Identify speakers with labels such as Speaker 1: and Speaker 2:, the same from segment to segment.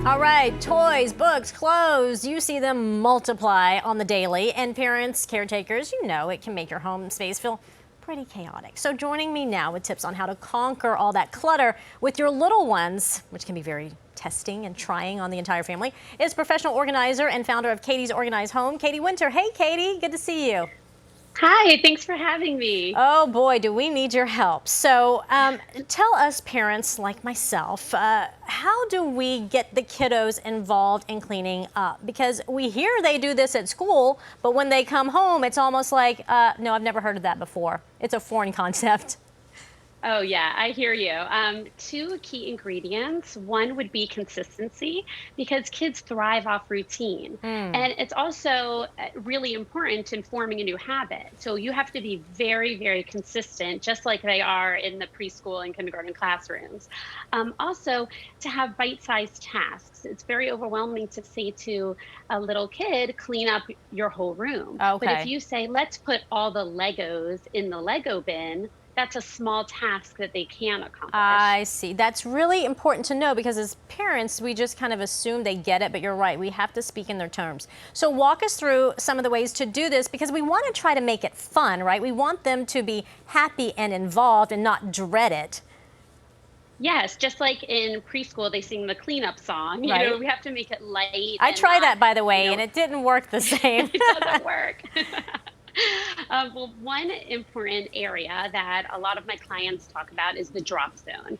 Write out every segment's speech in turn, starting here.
Speaker 1: All right, toys, books, clothes, you see them multiply on the daily, and parents, caretakers, you know it can make your home space feel pretty chaotic. So joining me now with tips on how to conquer all that clutter with your little ones, which can be very testing and trying on the entire family, is professional organizer and founder of Katie's Organized Home, Katy Winter. Hey, Katy, good to see you.
Speaker 2: Hi, thanks for having me.
Speaker 1: Oh boy, do we need your help. So tell us parents like myself, how do we get the kiddos involved in cleaning up? Because we hear they do this at school, but when they come home, it's almost like, no, I've never heard of that before. It's a foreign concept.
Speaker 2: Oh, yeah, I hear you. Two key ingredients. One would be consistency because kids thrive off routine.
Speaker 1: Mm.
Speaker 2: And it's also really important in forming a new habit. So you have to be very, very consistent, just like they are in the preschool and kindergarten classrooms. Also, to have bite sized tasks. It's very overwhelming to say to a little kid, clean up your whole room. But if
Speaker 1: Okay.
Speaker 2: you say, let's put all the Legos in the Lego bin, that's a small task that they can accomplish.
Speaker 1: I see. That's really important to know because as parents, we just kind of assume they get it, but you're right. We have to speak in their terms. So walk us through some of the ways to do this because we want to try to make it fun, right? We want them to be happy and involved and not dread it,
Speaker 2: Yes, just like in preschool, they sing the cleanup song.
Speaker 1: right?
Speaker 2: We have to make it light
Speaker 1: I
Speaker 2: and
Speaker 1: tried
Speaker 2: not,
Speaker 1: that, by the
Speaker 2: you
Speaker 1: way, and
Speaker 2: know,
Speaker 1: it didn't work the same.
Speaker 2: it doesn't work. Well, one important area that a lot of my clients talk about is the drop zone.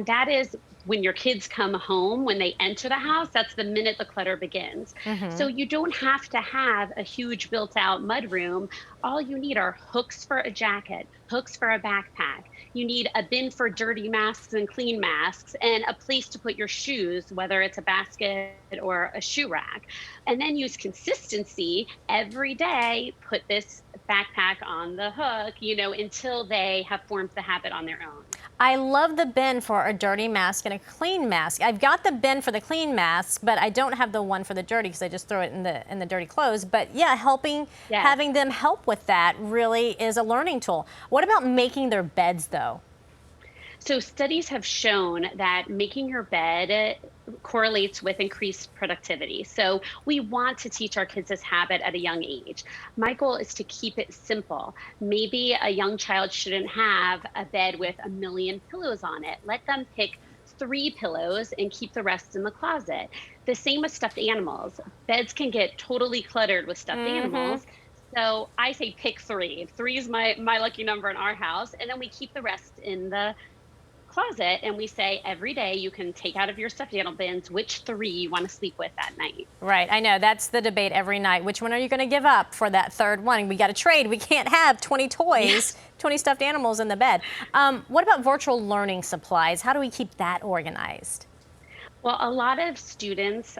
Speaker 2: That is when your kids come home, when they enter the house, that's the minute the clutter begins. So
Speaker 1: Hmm.
Speaker 2: you don't have to have a huge built out mudroom. All you need are hooks for a jacket, hooks for a backpack. You need a bin for dirty masks and clean masks, and a place to put your shoes, whether it's a basket or a shoe rack. And then use consistency every day. Put this backpack on the hook, until they have formed the habit on their own.
Speaker 1: I love the bin for a dirty mask and a clean mask. I've got the bin for the clean mask, but I don't have the one for the dirty because I just throw it in the dirty clothes. But yeah,
Speaker 2: Yes.
Speaker 1: having them help with that really is a learning tool. What about making their beds though?
Speaker 2: So studies have shown that making your bed correlates with increased productivity. So we want to teach our kids this habit at a young age. My goal is to keep it simple. Maybe a young child shouldn't have a bed with a million pillows on it. Let them pick 3 pillows and keep the rest in the closet. The same with stuffed animals. Beds can get totally cluttered with stuffed
Speaker 1: Hmm.
Speaker 2: animals. So I say pick three. Three is my lucky number in our house, and then we keep the rest in the closet, and we say every day you can take out of your stuffed animal bins which three you want to sleep with that night.
Speaker 1: Right, I know that's the debate every night. Which one are you going to give up for that third one? We got to trade. We can't have 20 toys,
Speaker 2: Yes.
Speaker 1: 20 stuffed animals in the bed. What about virtual learning supplies? How do we keep that organized?
Speaker 2: Well, a lot of students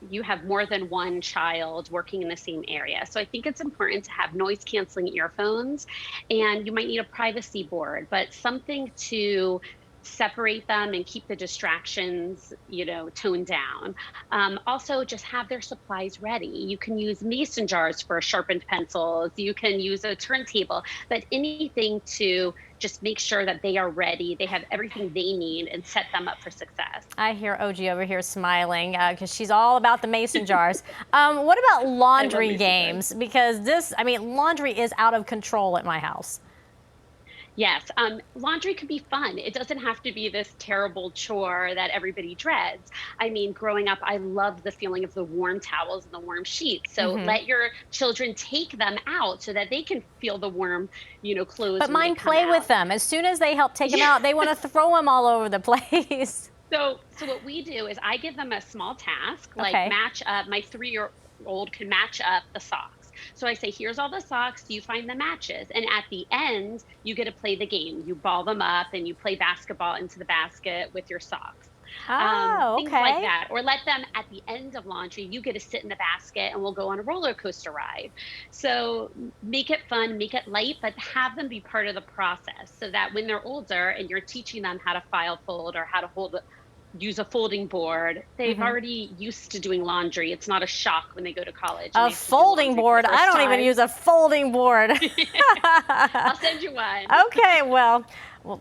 Speaker 2: you have more than one child working in the same area. So I think it's important to have noise canceling earphones, and you might need a privacy board, but something to separate them and keep the distractions, toned down. Also, just have their supplies ready. You can use mason jars for sharpened pencils. You can use a turntable, but anything to just make sure that they are ready. They have everything they need and set them up for success.
Speaker 1: I hear OG over here smiling because she's all about the mason jars. What about
Speaker 2: I love
Speaker 1: laundry
Speaker 2: mason jars.
Speaker 1: games? Because laundry is out of control at my house.
Speaker 2: Yes, laundry can be fun. It doesn't have to be this terrible chore that everybody dreads. I mean, growing up, I loved the feeling of the warm towels and the warm sheets. So
Speaker 1: Hmm.
Speaker 2: let your children take them out so that they can feel the warm, clothes
Speaker 1: But
Speaker 2: when they
Speaker 1: mine
Speaker 2: come
Speaker 1: play with
Speaker 2: out.
Speaker 1: them. As soon as they help take them
Speaker 2: Yeah.
Speaker 1: out, they want to throw them all over the place.
Speaker 2: So what we do is I give them a small task, like
Speaker 1: Okay.
Speaker 2: match up. My 3-year old can match up the socks. So I say, here's all the socks. You find the matches, and at the end, you get to play the game. You ball them up, and you play basketball into the basket with your socks.
Speaker 1: Oh,
Speaker 2: Things like
Speaker 1: okay.
Speaker 2: that. Or let them at the end of laundry, you get to sit in the basket, and we'll go on a roller coaster ride. So make it fun, make it light, but have them be part of the process so that when they're older and you're teaching them how to file fold or how to hold use a folding board. They've already used to doing laundry. It's not a shock when they go to college and
Speaker 1: A
Speaker 2: they have to do
Speaker 1: folding
Speaker 2: laundry for
Speaker 1: board?
Speaker 2: the
Speaker 1: I
Speaker 2: first
Speaker 1: don't even
Speaker 2: time.
Speaker 1: use a folding board.
Speaker 2: I'll send you one.
Speaker 1: Okay, well,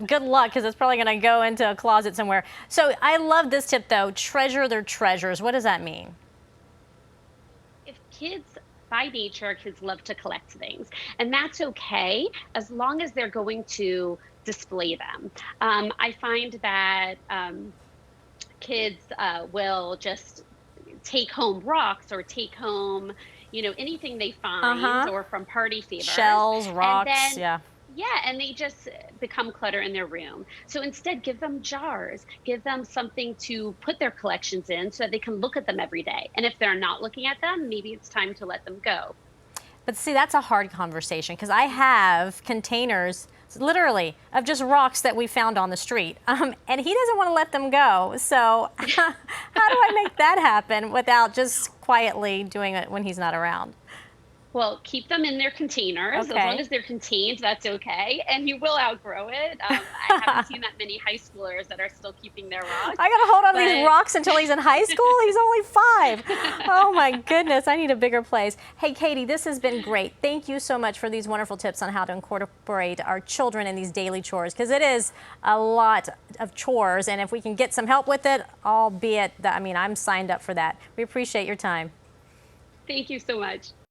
Speaker 1: good luck because it's probably going to go into a closet somewhere. So I love this tip though, treasure their treasures. What does that mean?
Speaker 2: If kids by nature, kids love to collect things, and that's okay as long as they're going to display them. I find that kids will just take home rocks or take home, anything they find
Speaker 1: Uh-huh.
Speaker 2: or from party favors,
Speaker 1: Shells,
Speaker 2: and
Speaker 1: rocks,
Speaker 2: then
Speaker 1: yeah.
Speaker 2: yeah, and they just become clutter in their room. So instead, give them jars, give them something to put their collections in so that they can look at them every day. And if they're not looking at them, maybe it's time to let them go.
Speaker 1: But see, that's a hard conversation because I have containers, literally, of just rocks that we found on the street. And he doesn't want to let them go. So how do I make that happen without just quietly doing it when he's not around?
Speaker 2: Well, keep them in their containers. As long
Speaker 1: Okay.
Speaker 2: as they're contained, that's okay. And you will outgrow it. I haven't seen that many high schoolers that are still keeping their rocks.
Speaker 1: I got to hold on to these
Speaker 2: But
Speaker 1: rocks until he's in high school? He's only 5. Oh my goodness, I need a bigger place. Hey, Katie, this has been great. Thank you so much for these wonderful tips on how to incorporate our children in these daily chores, because it is a lot of chores. And if we can get some help with it, albeit that, I mean, I'm signed up for that. We appreciate your time.
Speaker 2: thank you so much.